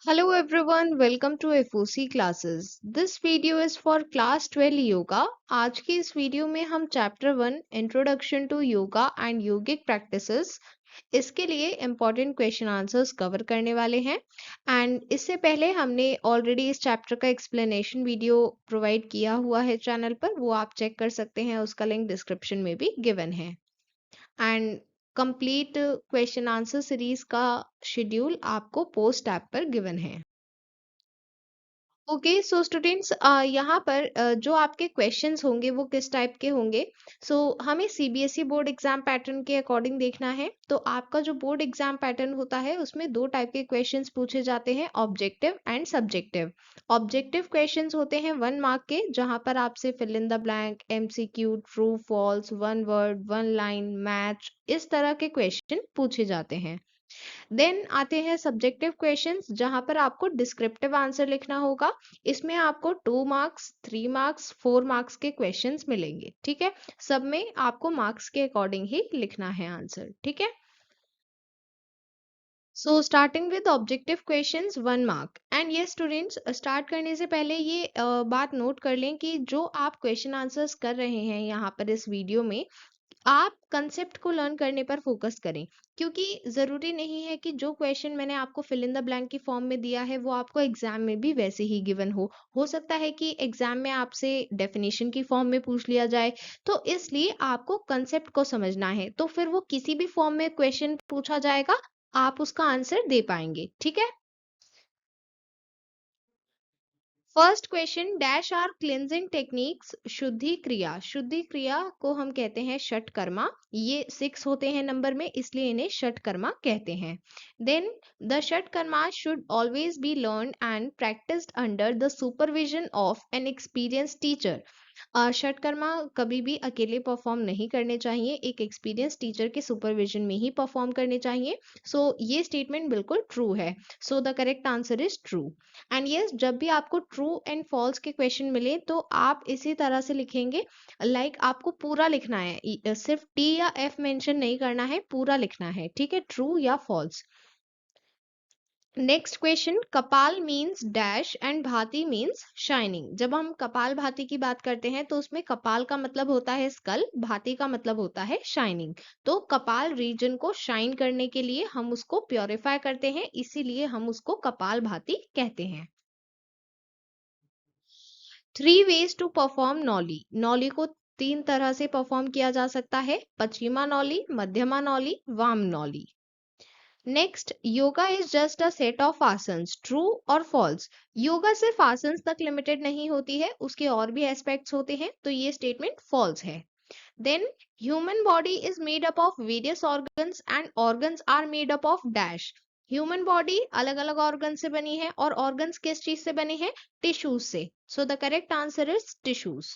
Hello everyone, welcome to FOC classes. This video is for class 12 yoga. आज की इस video में हम chapter 1 introduction to yoga and yogic practices इसके लिए इम्पोर्टेंट क्वेश्चन आंसर्स कवर करने वाले हैं। एंड इससे पहले हमने ऑलरेडी इस चैप्टर का एक्सप्लेनेशन वीडियो प्रोवाइड किया हुआ है चैनल पर, वो आप चेक कर सकते हैं, उसका लिंक डिस्क्रिप्शन में भी गिवन है। And complete question answer series का शेड्यूल आपको पोस्ट ऐप पर गिवन है। ओके सो स्टूडेंट्स, यहाँ पर जो आपके क्वेश्चंस होंगे वो किस टाइप के होंगे। सो हमें सीबीएसई बोर्ड एग्जाम पैटर्न के अकॉर्डिंग देखना है। तो आपका जो बोर्ड एग्जाम पैटर्न होता है उसमें दो टाइप के क्वेश्चंस पूछे जाते हैं, objective and subjective. Objective questions होते हैं 1 मार्क के, जहां पर आपसे fill in the blank, MCQ, true false, one word, one line, match, इस तरह के क्वेश्चन पूछे जाते हैं। देन आते हैं सब्जेक्टिव क्वेश्चंस, जहां पर आपको डिस्क्रिप्टिव आंसर लिखना होगा। इसमें आपको 2 मार्क्स, 3 मार्क्स, 4 मार्क्स के क्वेश्चंस मिलेंगे। ठीक है, सब में आपको मार्क्स के अकॉर्डिंग ही लिखना है आंसर। ठीक है, so starting with objective questions 1 mark. And ये स्टूडेंट्स, स्टार्ट करने से पहले ये बात नोट कर लें कि जो आप क्वेश्चन आंसर्स कर रहे हैं यहाँ पर इस वीडियो में, आप कंसेप्ट को लर्न करने पर फोकस करें। क्योंकि जरूरी नहीं है कि जो क्वेश्चन मैंने आपको फिल इन द ब्लैंक की फॉर्म में दिया है वो आपको एग्जाम में भी वैसे ही गिवन हो सकता है कि एग्जाम में आपसे डेफिनेशन की फॉर्म में पूछ लिया जाए। तो इसलिए आपको कंसेप्ट को समझना है, तो फिर वो किसी भी फॉर्म में क्वेश्चन पूछा जाएगा, आप उसका आंसर दे पाएंगे। ठीक है, first question, dash are cleansing techniques. शुद्धि क्रिया, शुद्धि क्रिया को हम कहते हैं षटकर्मा। ये 6 होते हैं नंबर में, इसलिए इन्हें षटकर्मा कहते हैं। Then the shatkarma should always be learn and practised under the supervision of an experience teacher. षटकर्मा कभी भी अकेले परफॉर्म नहीं करने चाहिए, एक एक्सपीरियंस टीचर के सुपरविजन में ही परफॉर्म करने चाहिए। सो ये स्टेटमेंट बिल्कुल ट्रू है। So the correct answer is true. And yes, जब भी आपको ट्रू एंड फॉल्स के क्वेश्चन मिले तो आप इसी तरह से लिखेंगे, आपको पूरा लिखना है, सिर्फ टी या एफ मेंशन नहीं करना है, पूरा लिखना है। ठीक है, ट्रू या फॉल्स। नेक्स्ट क्वेश्चन, कपाल मीन्स डैश एंड भांति मीन्स शाइनिंग। जब हम कपाल भांति की बात करते हैं तो उसमें कपाल का मतलब होता है स्कल, भांति का मतलब होता है शाइनिंग। तो कपाल रीजन को शाइन करने के लिए हम उसको प्योरीफाई करते हैं, इसीलिए हम उसको कपाल भांति कहते हैं। 3 ways टू परफॉर्म नौली। नौली को 3 तरह से परफॉर्म किया जा सकता है, पश्चिमा नौली, मध्यमा नौली, वाम नौली। Next, yoga is just a set of asanas. True or false? Yoga सिर्फ आसन्स तक लिमिटेड नहीं होती है, उसके और भी एस्पेक्ट्स होते हैं, तो ये स्टेटमेंट फॉल्स है। Then, human body is made up of various organs and organs are made up of dash. Human body अलग अलग ऑर्गन से बनी है, और ऑर्गन्स किस चीज से बने हैं? टिश्यूज से। सो the correct answer is tissues.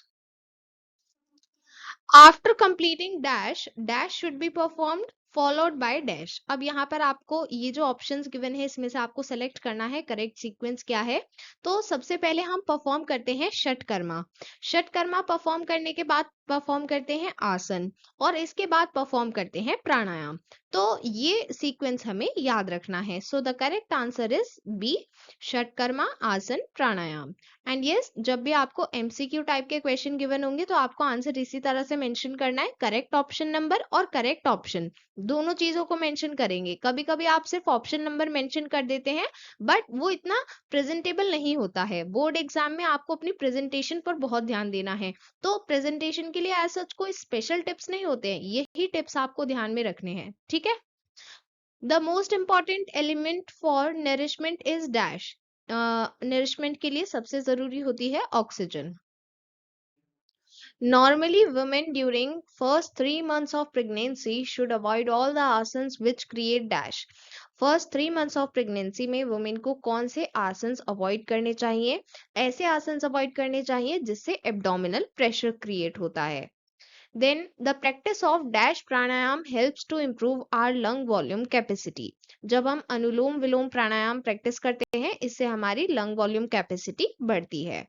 After completing dash, dash should be performed followed by dash. अब यहाँ पर आपको ये जो ऑप्शंस गिवन है इसमें से आपको सेलेक्ट करना है करेक्ट सीक्वेंस क्या है। तो सबसे पहले हम परफॉर्म करते हैं षटकर्मा। षटकर्मा परफॉर्म करने के बाद परफॉर्म करते हैं आसन, और इसके बाद परफॉर्म करते हैं प्राणायाम। तो ये सीक्वेंस हमें याद रखना है। So the correct answer is B, shatkarma, asana, pranayama. And yes, जब भी आपको एमसीक्यू टाइप के क्वेश्चन गिवन होंगे तो आपको आंसर इसी तरह से मेंशन करना है, करेक्ट ऑप्शन नंबर और करेक्ट ऑप्शन, दोनों चीजों को मेंशन करेंगे। कभी कभी आप सिर्फ ऑप्शन नंबर मेंशन कर देते हैं, बट वो इतना प्रेजेंटेबल नहीं होता है। बोर्ड एग्जाम में आपको अपनी प्रेजेंटेशन पर बहुत ध्यान देना है, तो प्रेजेंटेशन के लिए ऐसा कोई स्पेशल टिप्स नहीं होते हैं, यही टिप्स आपको ध्यान में रखने हैं। ठीक है, the most important element for nourishment is dash. Nourishment के लिए सबसे जरूरी होती है oxygen. Normally, women during first 3 months of pregnancy should avoid all the asanas which create dash. First 3 months of pregnancy में वुमेन को कौन से आसन्स अवॉइड करने चाहिए? ऐसे आसन्स अवॉइड करने चाहिए जिससे एब्डोमिनल प्रेशर क्रिएट होता है। Then the practice of dash pranayama helps to improve our lung volume capacity. जब हम अनुलोम विलोम प्राणायाम प्रैक्टिस करते हैं, इससे हमारी लंग वॉल्यूम कैपेसिटी बढ़ती है।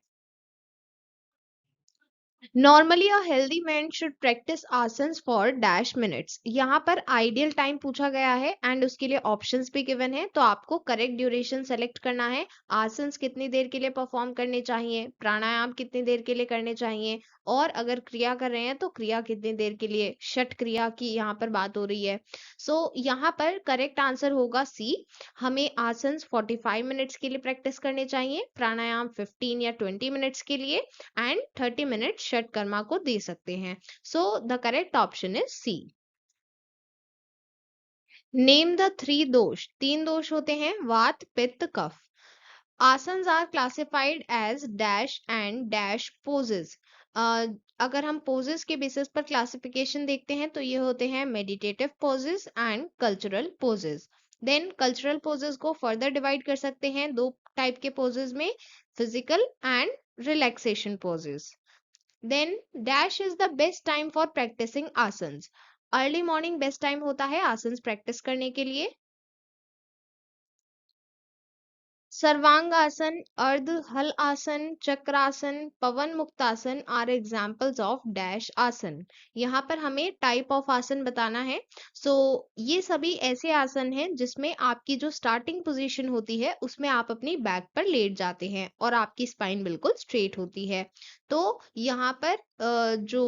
Normally a healthy man should practice asanas for dash minutes. यहाँ पर आइडियल टाइम पूछा गया है एंड उसके लिए ऑप्शंस भी गिवन है, तो आपको करेक्ट ड्यूरेशन सेलेक्ट करना है। आसन्स कितनी देर के लिए परफॉर्म करने चाहिए, प्राणायाम कितनी देर के लिए करने चाहिए, और अगर क्रिया कर रहे हैं तो क्रिया कितनी देर के लिए, षट क्रिया की यहाँ पर बात हो रही है। सो यहाँ पर करेक्ट आंसर होगा सी। हमें आसन्स 45 मिनट्स के लिए प्रैक्टिस करने चाहिए, प्राणायाम 15 या 20 मिनट्स के लिए, एंड 30 मिनट षटकर्मा को दे सकते हैं। So the correct option is C. Name the three dosha. तीन दोष होते हैं, वात पित्त कफ। Asanas are classified as dash and dash poses. अगर हम पोजेस के बेसिस पर क्लासिफिकेशन देखते हैं तो ये होते हैं meditative poses and cultural poses. Then cultural poses को फर्दर डिवाइड कर सकते हैं दो टाइप के पोजेस में, physical and relaxation poses. Then dash is the best time for practicing asanas. Early morning best time होता है आसन्स प्रैक्टिस करने के लिए। Sarvangasana, ardha hala asana, chakrasana, pawan muktasana are examples of dash asana. यहाँ पर हमें टाइप ऑफ आसन बताना है। ये सभी ऐसे आसन हैं जिसमें आपकी जो स्टार्टिंग पोजीशन होती है उसमें आप अपनी बैक पर लेट जाते हैं और आपकी स्पाइन बिल्कुल स्ट्रेट होती है। तो यहाँ पर जो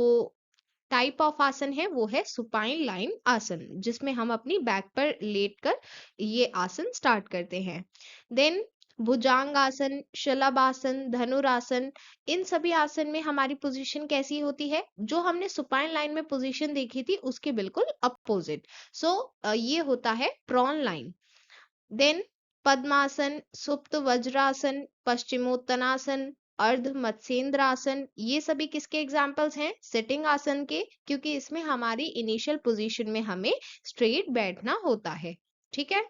टाइप ऑफ आसन है वो है सुपाइन लाइन आसन, जिसमें हम अपनी बैक पर लेटकर ये आसन स्टार्ट करते हैं। देन भुजांग आसन, शलभ आसन, धनुरासन, इन सभी आसन में हमारी पोजीशन कैसी होती है, जो हमने सुपाइन लाइन में पोजीशन देखी थी उसके बिल्कुल अपोजिट। ये होता है प्रॉन लाइन। देन पद्मासन, सुप्त वज्रासन, पश्चिमोत्तानासन, अर्ध मत्स्येंद्रासन, ये सभी किसके एग्जाम्पल्स हैं, सिटिंग आसन के, क्योंकि इसमें हमारी इनिशियल पोजीशन में हमें स्ट्रेट बैठना होता है। ठीक है।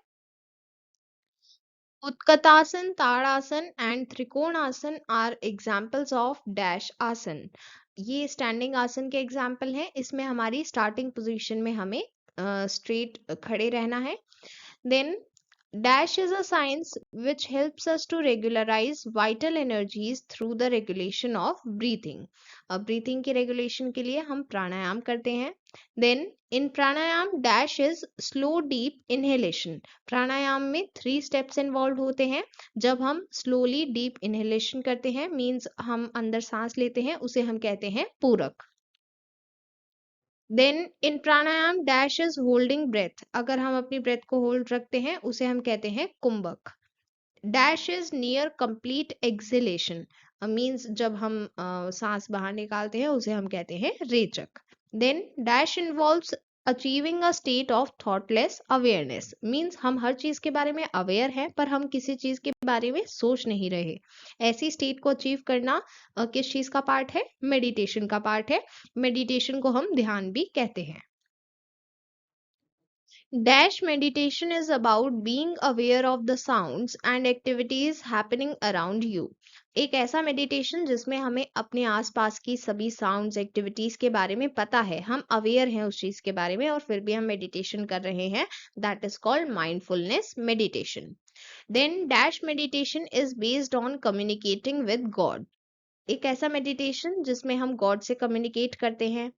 Utkatasana, tadasana and trikonasana are examples of dash asana. ये स्टैंडिंग आसन के एग्जाम्पल हैं, इसमें हमारी स्टार्टिंग पोजीशन में हमें स्ट्रेट खड़े रहना है। Then dash is a science which helps us to regularize vital energies through the regulation of breathing. अब breathing की regulation के लिए हम प्राणायाम करते हैं। Then in pranayam dash is slow deep inhalation. प्राणायाम में 3 steps involved होते हैं। जब हम slowly deep inhalation करते हैं means हम अंदर सांस लेते हैं, उसे हम कहते हैं पूरक। Then in pranayama dash is holding breath. अगर हम अपनी ब्रेथ को होल्ड रखते हैं उसे हम कहते हैं कुंभक। Dash is near complete exhalation, means जब हम सांस बाहर निकालते हैं उसे हम कहते हैं रेचक। Then dash involves achieving a state of thoughtless awareness, means हम हर चीज के बारे में अवेयर हैं पर हम किसी चीज के बारे में सोच नहीं रहे। ऐसी स्टेट को अचीव करना किस चीज का पार्ट है, मेडिटेशन का पार्ट है। मेडिटेशन को हम ध्यान भी कहते हैं। Dash meditation is about being aware of the sounds and activities happening around you. एक ऐसा मेडिटेशन जिसमें हमें अपने आसपास की सभी साउंड्स एक्टिविटीज के बारे में पता है, हम अवेयर हैं उस चीज के बारे में और फिर भी हम मेडिटेशन कर रहे हैं, that is called mindfulness meditation. Then dash meditation is based on communicating with God. एक ऐसा मेडिटेशन जिसमें हम गॉड से कम्युनिकेट करते हैं,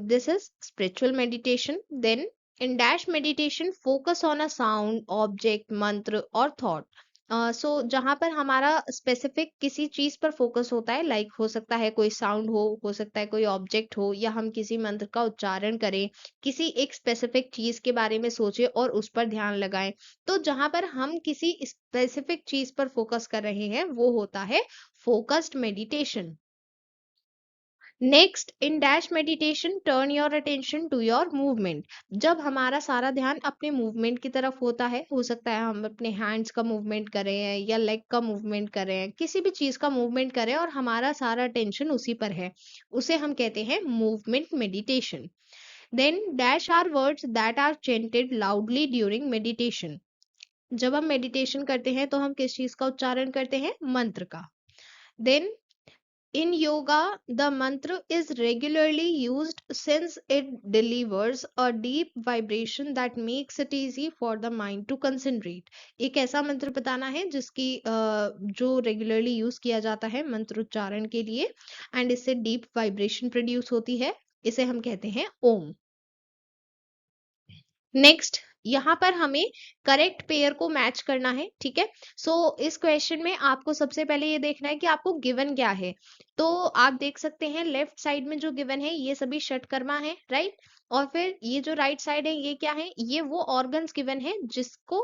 this is spiritual meditation. Then in dash meditation focus on a sound, object, mantra और thought. जहाँ पर हमारा स्पेसिफिक किसी चीज पर फोकस होता है, लाइक हो सकता है कोई साउंड हो सकता है कोई ऑब्जेक्ट हो, या हम किसी मंत्र का उच्चारण करें, किसी एक स्पेसिफिक चीज के बारे में सोचे और उस पर ध्यान लगाएं। तो जहाँ पर हम किसी स्पेसिफिक चीज पर फोकस कर रहे हैं वो होता है focused meditation. Next in dash meditation turn your attention to your movement. जब हमारा सारा ध्यान अपने मूवमेंट की तरफ होता है, हो सकता है हम अपने हैंड्स का मूवमेंट कर रहे हैं या लेग का मूवमेंट कर रहे हैं, किसी भी चीज का मूवमेंट कर रहे हैं और हमारा सारा अटेंशन उसी पर है, उसे हम कहते हैं movement meditation. Then dash are words that are chanted loudly during meditation. जब हम मेडिटेशन करते हैं तो हम किस चीज का उच्चारण करते हैं, मंत्र का। Then In yoga, the mantra is regularly used since it delivers a deep vibration that makes it easy for the mind to concentrate. एक ऐसा मंत्र बताना है जिसकी जो रेगुलरली यूज किया जाता है मंत्रोच्चारण के लिए एंड इससे डीप वाइब्रेशन प्रोड्यूस होती है, इसे हम कहते हैं ओम। नेक्स्ट, यहाँ पर हमें करेक्ट पेयर को मैच करना है, ठीक है। सो इस क्वेश्चन में आपको सबसे पहले ये देखना है कि आपको गिवन क्या है। तो आप देख सकते हैं लेफ्ट साइड में जो गिवन है ये सभी षटकर्मा है, राइट। और फिर ये जो राइट साइड है ये क्या है, ये वो ऑर्गन्स गिवन है जिसको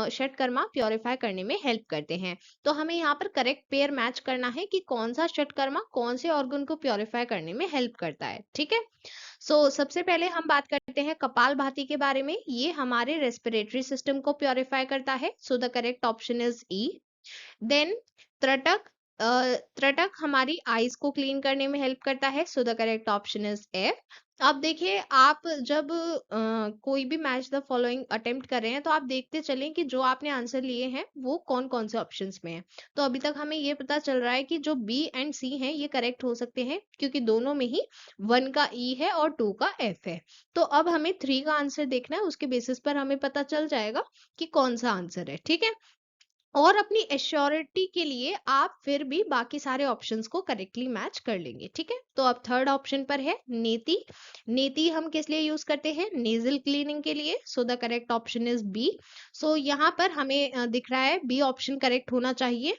षटकर्मा प्योरीफाई करने में हेल्प करते हैं। तो हमें यहाँ पर करेक्ट पेयर मैच करना है कि कौन सा षटकर्मा कौन से ऑर्गन को प्योरीफाई करने में हेल्प करता है, ठीक है। सबसे पहले हम बात करते हैं कपालभाति के बारे में। ये हमारे रेस्पिरेटरी सिस्टम को प्योरीफाई करता है। So the correct option is E. Then trataka, त्रटक हमारी आईज को क्लीन करने में हेल्प करता है। So the correct option is F. अब देखिए, आप जब कोई भी मैच द फॉलोइंग अटेम्प्ट कर रहे हैं तो आप देखते चलें कि जो आपने आंसर लिए हैं वो कौन कौन से ऑप्शंस में है। तो अभी तक हमें ये पता चल रहा है कि जो बी एंड सी हैं ये करेक्ट हो सकते हैं क्योंकि दोनों में ही 1 का ई है और 2 का एफ है। तो अब हमें 3 का आंसर देखना है, उसके बेसिस पर हमें पता चल जाएगा कि कौन सा आंसर है, ठीक है। और अपनी एश्योरिटी के लिए आप फिर भी बाकी सारे ऑप्शंस को करेक्टली मैच कर लेंगे, ठीक है। तो अब थर्ड ऑप्शन पर है नेति। नेति हम किस लिए यूज करते हैं, नेजल क्लीनिंग के लिए। So the correct option is B. So यहाँ पर हमें दिख रहा है बी ऑप्शन करेक्ट होना चाहिए।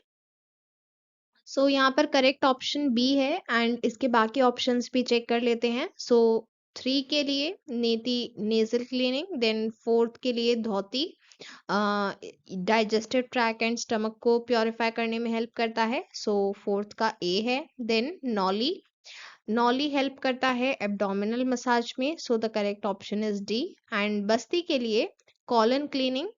यहाँ पर करेक्ट ऑप्शन बी है एंड इसके बाकी ऑप्शंस भी चेक कर लेते हैं। 3 के लिए नेति नेजल क्लीनिंग, देन फोर्थ के लिए धोती डाइजेस्टिव ट्रैक एंड स्टमक को प्योरीफाई करने में हेल्प करता है। फोर्थ का ए है। देन नॉली, नॉली हेल्प करता है एब्डोमिनल मसाज में। The correct option is D. And बस्ती के लिए कॉलन क्लीनिंग।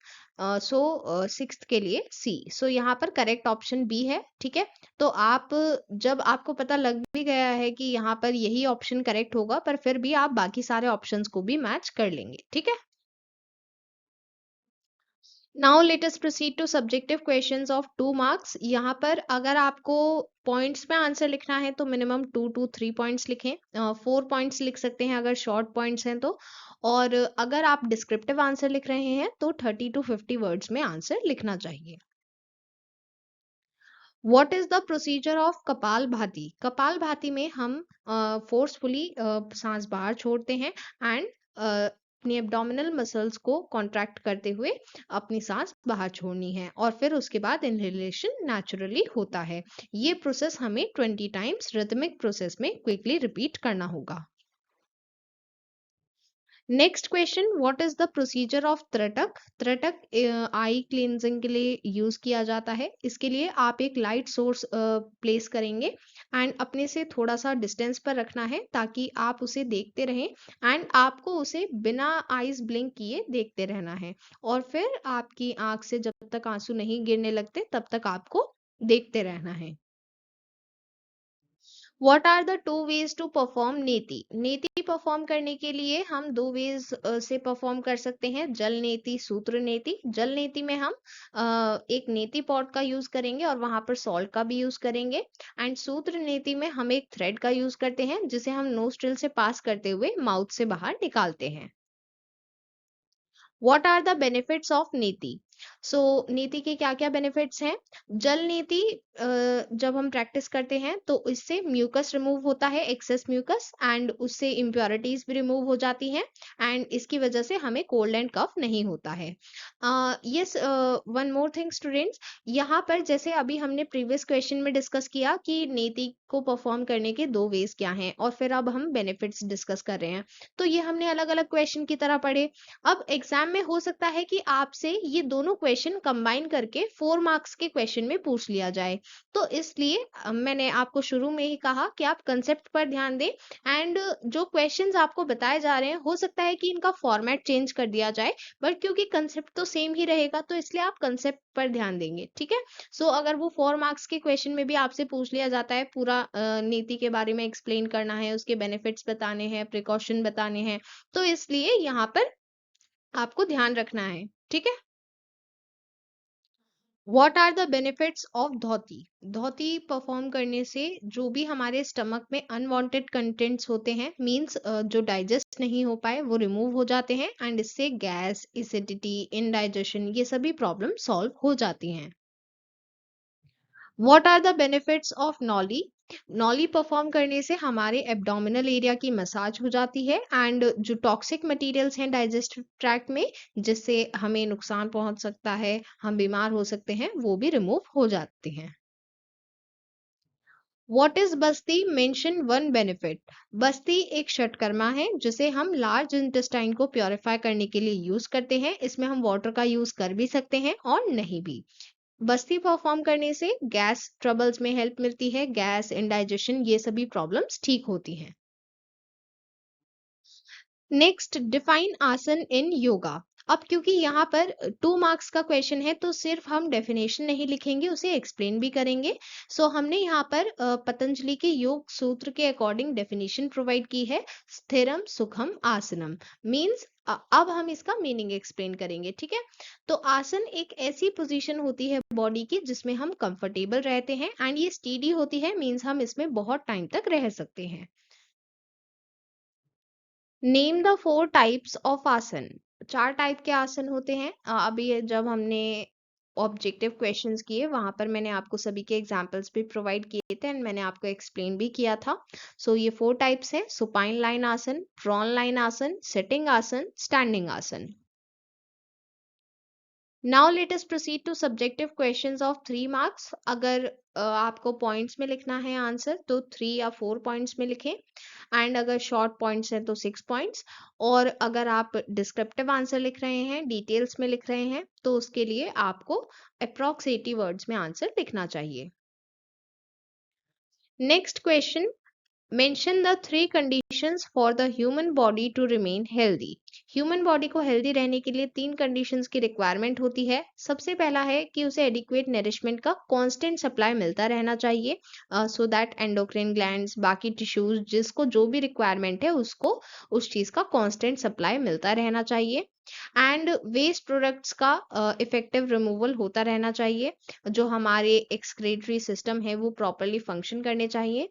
सिक्स्थ के लिए सी। यहाँ पर करेक्ट ऑप्शन बी है, ठीक है। तो आप जब आपको पता लग भी गया है कि यहाँ पर यही ऑप्शन करेक्ट होगा, पर फिर भी आप बाकी सारे ऑप्शंस को भी मैच कर लेंगे, ठीक है। Now let us proceed to subjective questions of 2 marks. यहाँ पर अगर आपको पॉइंट्स में आंसर लिखना है तो मिनिमम 2 to 3 पॉइंट्स लिखें। 4 पॉइंट्स लिख सकते हैं अगर शॉर्ट पॉइंट्स हैं तो। और अगर आप डिस्क्रिप्टिव आंसर लिख रहे हैं तो 30 to 50 वर्ड्स में आंसर लिखना चाहिए। What is the procedure of कपाल भाती। कपाल भाती में हम फोर्सफुली सांस बाहर छोड़ते हैं एंड अपनी एब्डोमिनल मसल्स को कॉन्ट्रैक्ट करते हुए अपनी सांस बाहर छोड़नी है और फिर उसके बाद इनहेलेशन नेचुरली होता है। ये प्रोसेस हमें 20 टाइम्स रिदमिक प्रोसेस में क्विकली रिपीट करना होगा। Next question, what is the procedure of trataka. त्रटक आई क्लींजिंग के लिए यूज किया जाता है। इसके लिए आप एक लाइट सोर्स प्लेस करेंगे एंड अपने से थोड़ा सा डिस्टेंस पर रखना है ताकि आप उसे देखते रहें एंड आपको उसे बिना आईज ब्लिंक किए देखते रहना है और फिर आपकी आंख से जब तक आंसू नहीं गिरने लगते तब तक आपको देखते रहना है। What are the 2 ways to perform neti. नेति परफॉर्म करने के लिए हम 2 वेज से परफॉर्म कर सकते हैं, जल नेति सूत्र नेति। जल नेति में हम एक नेति पॉट का यूज करेंगे और वहां पर सॉल्ट का भी यूज करेंगे एंड सूत्र नेति में हम एक थ्रेड का यूज करते हैं जिसे हम नोस्ट्रिल से पास करते हुए माउथ से बाहर निकालते हैं। What are the benefits of neti. नीति के क्या क्या बेनिफिट्स हैं। जल नीति जब हम प्रैक्टिस करते हैं तो इससे म्यूकस रिमूव होता है, एक्सेस म्यूकस, एंड उससे इम्प्योरिटीज भी रिमूव हो जाती हैं एंड इसकी वजह से हमें कोल्ड एंड कफ नहीं होता है। Yes, one more thing students, यहाँ पर जैसे अभी हमने प्रीवियस क्वेश्चन में डिस्कस किया कि नीति को परफॉर्म करने के 2 वेज क्या हैं और फिर अब हम बेनिफिट्स डिस्कस कर रहे हैं। तो ये हमने अलग अलग क्वेश्चन की तरह पढ़े। अब एग्जाम में हो सकता है कि आपसे ये दोनों क्वेश्चन कंबाइन करके 4 मार्क्स के क्वेश्चन में पूछ लिया जाए। तो इसलिए मैंने आपको शुरू में ही कहा कि आप कंसेप्ट पर ध्यान दें एंड जो क्वेश्चंस आपको बताए जा रहे हैं हो सकता है कि इनका फॉर्मेट चेंज कर दिया जाए, बट क्योंकि कंसेप्ट तो सेम ही रहेगा तो इसलिए आप कंसेप्ट पर ध्यान देंगे, ठीक है। अगर वो 4 मार्क्स के क्वेश्चन में भी आपसे पूछ लिया जाता है, पूरा नीति के बारे में एक्सप्लेन करना है, उसके बेनिफिट्स बताने हैं, प्रिकॉशन बताने हैं, तो इसलिए यहाँ पर आपको ध्यान रखना है, ठीक है। What are the benefits of dhauti? धोती परफॉर्म करने से जो भी हमारे स्टमक में अनवांटेड कंटेंट्स होते हैं, मींस जो डाइजेस्ट नहीं हो पाए वो रिमूव हो जाते हैं, एंड इससे गैस, एसिडिटी, इनडाइजेशन, ये सभी प्रॉब्लम सॉल्व हो जाती हैं। What are the benefits of nauli? नॉली परफॉर्म करने से हमारे एब्डोमिनल एरिया की मसाज हो जाती है, एंड जो टॉक्सिक मटेरियल्स हैं डाइजेस्टिव ट्रैक्ट में, जिससे हमें नुकसान पहुंच सकता है, हम बीमार हो सकते हैं, वो भी रिमूव हो जाते हैं। What is Basti? Mention one benefit. बस्ती एक षटकर्मा है जिसे हम लार्ज इंटेस्टाइन को प्योरीफाई करने के लिए यूज करते हैं। इसमें हम वाटर का यूज कर भी सकते हैं और नहीं भी। बस्ती परफॉर्म करने से गैस ट्रबल्स में हेल्प मिलती है, गैस, इंडाइजेशन, ये सभी प्रॉब्लम्स ठीक होती हैं। नेक्स्ट, डिफाइन आसन इन योगा। अब क्योंकि यहाँ पर 2 मार्क्स का क्वेश्चन है तो सिर्फ हम डेफिनेशन नहीं लिखेंगे, उसे एक्सप्लेन भी करेंगे। सो हमने यहाँ पर पतंजलि के योग सूत्र के अकॉर्डिंग डेफिनेशन प्रोवाइड की है, स्थिरम सुखम आसनम। मीन्स अब हम इसका मीनिंग एक्सप्लेन करेंगे, ठीक है। तो आसन एक ऐसी पोजीशन होती है बॉडी की जिसमें हम कंफर्टेबल रहते हैं, एंड ये स्टीडी होती है, मीन्स हम इसमें बहुत टाइम तक रह सकते हैं। नेम द 4 टाइप्स ऑफ आसन। 4 टाइप के आसन होते हैं। अभी जब हमने ऑब्जेक्टिव क्वेश्चंस किए वहां पर मैंने आपको सभी के एग्जांपल्स भी प्रोवाइड किए थे, एंड मैंने आपको एक्सप्लेन भी किया था। सो ये 4 टाइप्स हैं: supine lying asana, prone lying asana, sitting asana, standing asana. Now let us proceed to subjective questions of 3 marks. अगर आपको पॉइंट्स में लिखना है आंसर तो 3 या 4 पॉइंट्स में लिखें, एंड अगर शॉर्ट पॉइंट्स हैं तो 6 पॉइंट्स। और अगर आप डिस्क्रिप्टिव आंसर लिख रहे हैं, डिटेल्स में लिख रहे हैं, तो उसके लिए आपको अप्रॉक्स 80 वर्ड्स में आंसर लिखना चाहिए। Next question, mention the 3 conditions for the human body to remain healthy. Human body को हेल्दी रहने के लिए 3 कंडीशंस की रिक्वायरमेंट होती है। सबसे पहला है कि उसे एडिक्वेट नरिशमेंट का कांस्टेंट सप्लाई मिलता रहना चाहिए, सो दैट एंडोक्राइन ग्लैंड्स, बाकी टिश्यूज, जिसको जो भी रिक्वायरमेंट है उसको उस चीज का कांस्टेंट सप्लाई मिलता रहना चाहिए। एंड वेस्ट प्रोडक्ट्स का इफेक्टिव रिमूवल होता रहना चाहिए। जो हमारे एक्सक्रीटरी सिस्टम है वो प्रॉपरली फंक्शन करने चाहिए,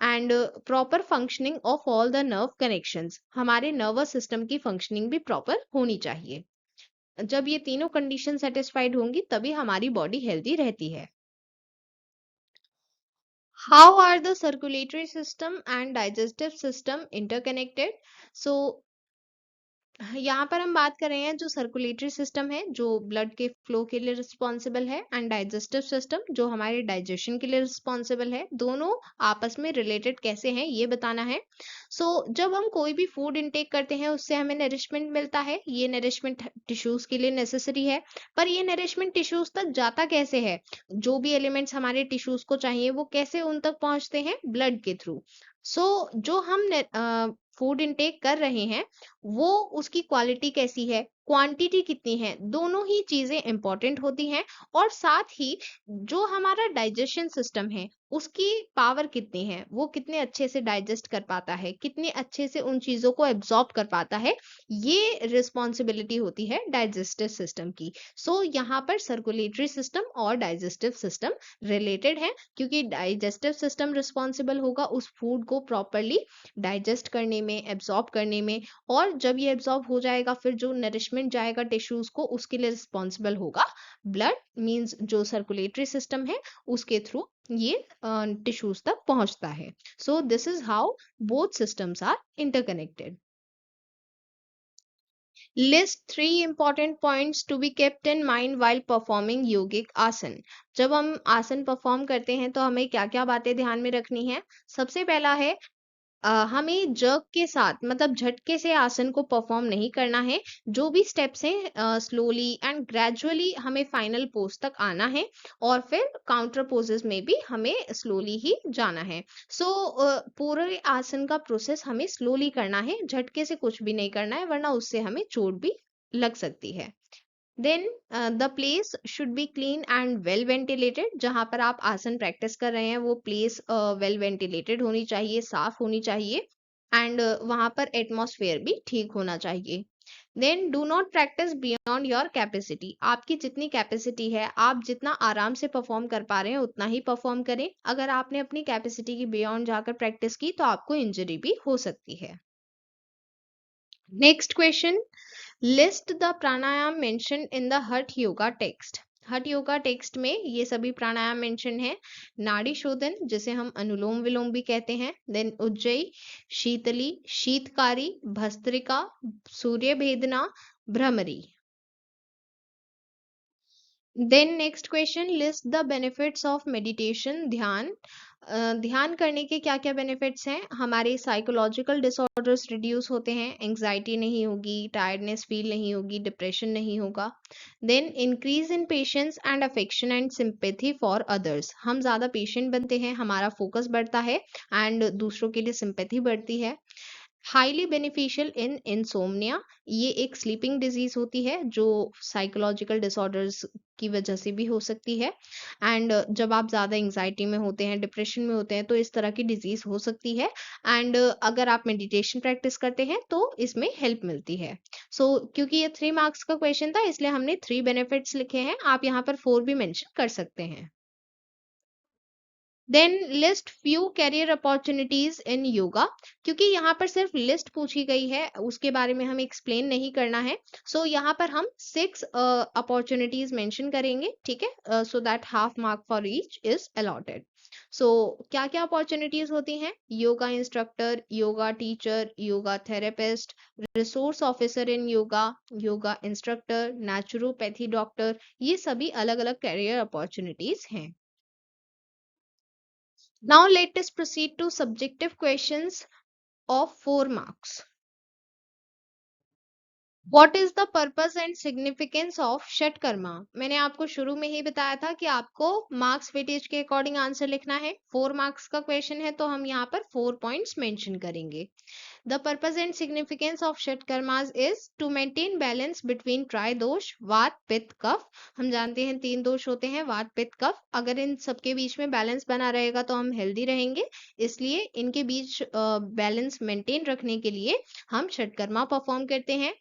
and proper functioning of all the nerve connections, हमारे नर्वस सिस्टम की फंक्शनिंग भी प्रॉपर होनी चाहिए। जब ये तीनों कंडीशन सेटिस्फाइड होंगी तभी हमारी बॉडी हेल्दी रहती है। How are the circulatory system and digestive system interconnected? So यहाँ पर हम बात कर रहे हैं जो सर्कुलेटरी सिस्टम है जो ब्लड के फ्लो के लिए रिस्पॉन्सिबल है, एंड डाइजेस्टिव सिस्टम जो हमारे डाइजेशन के लिए रिस्पॉन्सिबल है। दोनों आपस में रिलेटेड कैसे हैं ये बताना है। जब हम कोई भी फूड इनटेक करते हैं उससे हमें नरिशमेंट मिलता है, ये नरिशमेंट टिश्यूज के लिए नेसेसरी है। पर ये नरिशमेंट टिश्यूज तक जाता कैसे है? जो भी एलिमेंट्स हमारे टिश्यूज को चाहिए वो कैसे उन तक पहुंचते हैं? ब्लड के थ्रू। जो हम फूड इनटेक कर रहे हैं वो उसकी क्वालिटी कैसी है, क्वांटिटी कितनी है, दोनों ही चीजें इंपॉर्टेंट होती हैं। और साथ ही जो हमारा डाइजेशन सिस्टम है उसकी पावर कितनी है, वो कितने अच्छे से डाइजेस्ट कर पाता है, कितने अच्छे से उन चीजों को एब्जॉर्ब कर पाता है, ये रिस्पॉन्सिबिलिटी होती है डाइजेस्टिव सिस्टम की। यहाँ पर सर्कुलेटरी सिस्टम और डाइजेस्टिव सिस्टम रिलेटेड है, क्योंकि डाइजेस्टिव सिस्टम रिस्पॉन्सिबल होगा उस फूड को प्रॉपरली डाइजेस्ट करने में, एब्जॉर्ब करने में। और जब ये एब्जॉर्ब हो जाएगा फिर जो नरिशमेंट जाएगा टिश्यूज को उसके लिए रिस्पॉन्सिबल होगा ब्लड, मींस जो सर्कुलेटरी सिस्टम है उसके थ्रू ये टिश्यूज तक पहुंचता है। So this is how both systems are interconnected. List 3 important points to be kept in mind while performing yogic आसन। जब हम आसन परफॉर्म करते हैं तो हमें क्या क्या बातें ध्यान में रखनी है? सबसे पहला है हमें जर्क के साथ, मतलब झटके से आसन को परफॉर्म नहीं करना है। जो भी स्टेप्स हैं स्लोली एंड ग्रेजुअली हमें फाइनल पोज तक आना है, और फिर काउंटर पोजेस में भी हमें स्लोली ही जाना है। पूरे आसन का प्रोसेस हमें स्लोली करना है, झटके से कुछ भी नहीं करना है वरना उससे हमें चोट भी लग सकती है। Then the place should be clean and well ventilated. जहां पर आप आसन प्रैक्टिस कर रहे हैं वो प्लेस वेल वेंटिलेटेड होनी चाहिए, साफ होनी चाहिए, एंड वहां पर एटमॉस्फेयर भी ठीक होना चाहिए। Then do not practice beyond your capacity, आपकी जितनी कैपेसिटी है, आप जितना आराम से परफॉर्म कर पा रहे हैं उतना ही परफॉर्म करें। अगर आपने अपनी कैपेसिटी की बियॉन्ड जाकर प्रैक्टिस की तो आपको इंजरी भी हो सकती है। Next question, list the pranayama mention in the हठ योगा टेक्स्ट। हठ योगा टेक्स्ट में ये सभी प्राणायाम मेंशन है। नाड़ी शोधन, जिसे हम अनुलोम विलोम भी कहते हैं, then ujjayi, sheetali, sheetkari, bhastrika, surya bhedana, bhramari. Then next question, list the benefits of meditation. ध्यान, ध्यान करने के क्या क्या बेनिफिट्स हैं। हमारे साइकोलॉजिकल डिसऑर्डर्स रिड्यूस होते हैं, एंग्जाइटी नहीं होगी, टायर्डनेस फील नहीं होगी, डिप्रेशन नहीं होगा। Then increase in patience and affection and sympathy for others, हम ज़्यादा पेशेंट बनते हैं, हमारा फोकस बढ़ता है एंड दूसरों के लिए सिंपैथी बढ़ती है। हाईली बेनिफिशियल इन इंसोम्निया, ये एक स्लीपिंग डिजीज होती है जो साइकोलॉजिकल डिसऑर्डर्स की वजह से भी हो सकती है। एंड जब आप ज़्यादा एंग्जाइटी में होते हैं, डिप्रेशन में होते हैं, तो इस तरह की डिजीज हो सकती है। एंड अगर आप मेडिटेशन प्रैक्टिस करते हैं तो इसमें हेल्प मिलती है। क्योंकि ये 3 मार्क्स का क्वेश्चन था, इसलिए हमने 3 बेनिफिट्स लिखे हैं, आप यहाँ पर 4 भी मेंशन कर सकते हैं। Then list few career opportunities in yoga, क्योंकि यहाँ पर सिर्फ लिस्ट पूछी गई है, उसके बारे में हमें एक्सप्लेन नहीं करना है। यहाँ पर हम 6 अपॉर्चुनिटीज मेंशन करेंगे, ठीक है, so that half mark for each is allotted. क्या क्या अपॉर्चुनिटीज होती हैं? Yoga instructor, yoga teacher, yoga therapist, resource officer in yoga, yoga instructor, naturopathy doctor, ये सभी अलग अलग कैरियर अपॉर्चुनिटीज हैं। Now let us proceed to subjective questions of 4 marks. What is the purpose and significance of षटकर्मा? मैंने आपको शुरू में ही बताया था कि आपको मार्क्स वेटेज के अकॉर्डिंग आंसर लिखना है। 4 मार्क्स का क्वेश्चन है तो हम यहाँ पर 4 पॉइंट्स मेंशन करेंगे। The purpose and significance of षटकर्मास is to maintain balance between त्रिदोष, वात, पित्त, कफ। हम जानते हैं 3 दोष होते हैं, वात, पित्त, कफ। अगर इन सबके बीच में बैलेंस बना रहेगा तो हम हेल्दी रहेंगे, इसलिए इनके बीच बैलेंस मेंटेन रखने के लिए हम षटकर्मा परफॉर्म करते हैं।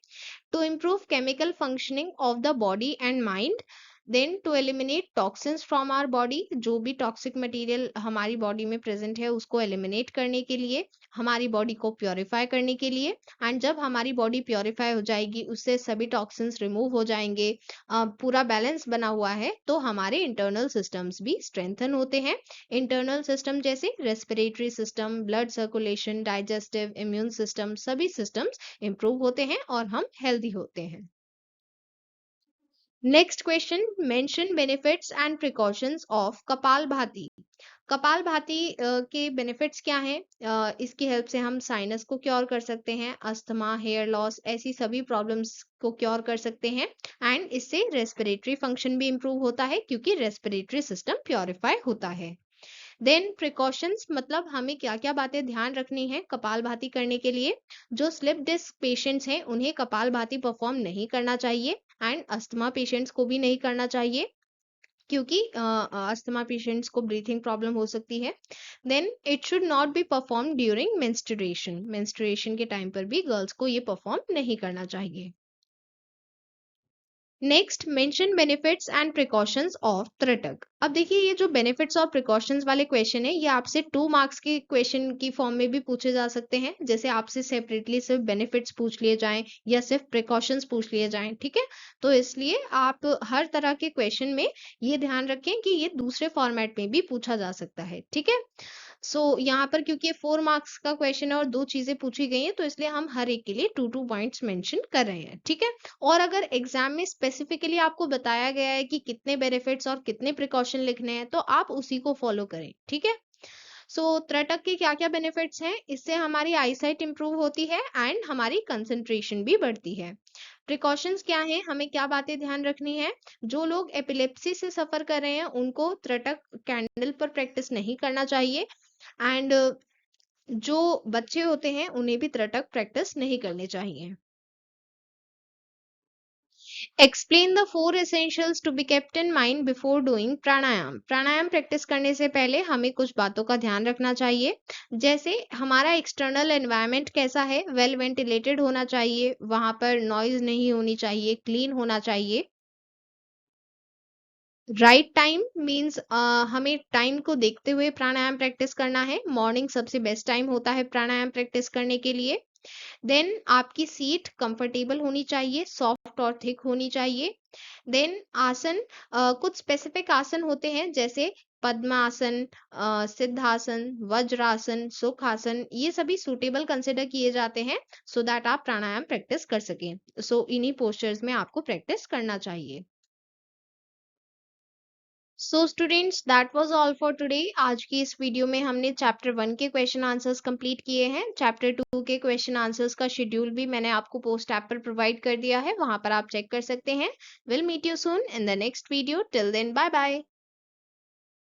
To improve chemical functioning of the body and mind, then to eliminate toxins from our body, जो भी टॉक्सिक मटेरियल हमारी बॉडी में प्रेजेंट है उसको एलिमिनेट करने के लिए, हमारी बॉडी को प्योरीफाई करने के लिए। एंड जब हमारी बॉडी प्योरीफाई हो जाएगी, उससे सभी टॉक्सिन्स रिमूव हो जाएंगे, पूरा बैलेंस बना हुआ है, तो हमारे इंटरनल सिस्टम्स भी स्ट्रेंथन होते हैं। इंटरनल सिस्टम जैसे respiratory system, blood circulation, digestive, immune system, सभी सिस्टम्स इंप्रूव होते हैं और हम हेल्दी होते हैं। Next question, mention benefits and precautions of kapalbhati. Kapalbhati के बेनिफिट्स क्या हैं? इसकी हेल्प से हम साइनस को क्योर कर सकते हैं, अस्थमा, हेयर लॉस, ऐसी सभी प्रॉब्लम्स को क्योर कर सकते हैं। एंड इससे रेस्पिरेटरी फंक्शन भी इंप्रूव होता है क्योंकि रेस्पिरेटरी सिस्टम प्योरीफाई होता है। देन प्रिकॉशंस, मतलब हमें क्या क्या बातें ध्यान रखनी है कपालभाति करने के लिए। जो स्लिप डिस्क पेशेंट्स हैं उन्हें कपालभाति परफॉर्म नहीं करना चाहिए, एंड अस्थमा पेशेंट्स को भी नहीं करना चाहिए क्योंकि अस्थमा पेशेंट्स को ब्रीथिंग प्रॉब्लम हो सकती है। Then it should not be perform during menstruation, menstruation के टाइम पर भी गर्ल्स को ये परफॉर्म नहीं करना चाहिए। Next, mention benefits and precautions of trataka. अब देखिए, ये जो बेनिफिट्स और प्रिकॉशंस वाले क्वेश्चन है, ये आपसे 2 मार्क्स के क्वेश्चन की फॉर्म में भी पूछे जा सकते हैं। जैसे आपसे सेपरेटली सिर्फ बेनिफिट्स पूछ लिए जाएं या सिर्फ प्रिकॉशंस पूछ लिए जाएं, ठीक है। तो इसलिए आप हर तरह के क्वेश्चन में ये ध्यान रखें कि ये दूसरे फॉर्मेट में भी पूछा जा सकता है, ठीक है। यहाँ पर क्योंकि ये 4 मार्क्स का क्वेश्चन है और 2 चीजें पूछी गई हैं, तो इसलिए हम हर एक के लिए 2 पॉइंट्स मेंशन कर रहे हैं, ठीक है। और अगर एग्जाम में स्पेसिफिकली आपको बताया गया है कि कितने बेनिफिट्स और कितने प्रिकॉशन लिखने हैं, तो आप उसी को फॉलो करें, ठीक है। त्रिटक के क्या क्या बेनिफिट्स हैं? इससे हमारी आईसाइट इंप्रूव होती है एंड हमारी कंसंट्रेशन भी बढ़ती है। प्रिकॉशंस क्या हैं? हमें क्या बातें ध्यान रखनी है? जो लोग एपिलेप्सी से सफर कर रहे हैं उनको त्रिटक कैंडल पर प्रैक्टिस नहीं करना चाहिए। एंड जो बच्चे होते हैं उन्हें भी त्रिटक प्रैक्टिस नहीं करनी चाहिए। Explain the 4 essentials to be kept in mind before doing pranayama. प्राणायाम प्रैक्टिस करने से पहले हमें कुछ बातों का ध्यान रखना चाहिए। जैसे हमारा एक्सटर्नल एनवायरनमेंट कैसा है, वेल वेंटिलेटेड होना चाहिए, वहां पर नॉइज नहीं होनी चाहिए, क्लीन होना चाहिए। राइट टाइम मीन्स हमें टाइम को देखते हुए प्राणायाम प्रैक्टिस करना है। मॉर्निंग सबसे बेस्ट टाइम होता है प्राणायाम प्रैक्टिस करने के लिए। देन आपकी सीट कंफर्टेबल होनी चाहिए, सॉफ्ट और थिक होनी चाहिए। देन आसन, कुछ स्पेसिफिक आसन होते हैं जैसे पद्मासन, सिद्धासन, वज्रासन, सुखासन, ये सभी सुटेबल कंसिडर किए जाते हैं सो दैट आप प्राणायाम प्रैक्टिस कर सकें। सो इन्हीं पोस्चर्स में आपको प्रैक्टिस करना चाहिए। So students that was all for today. आज की इस वीडियो में हमने चैप्टर 1 के क्वेश्चन आंसर्स कंप्लीट किए हैं। चैप्टर 2 के क्वेश्चन आंसर्स का शेड्यूल भी मैंने आपको पोस्ट ऐप पर प्रोवाइड कर दिया है, वहां पर आप चेक कर सकते हैं। Will meet you soon in the next video. Till then bye bye.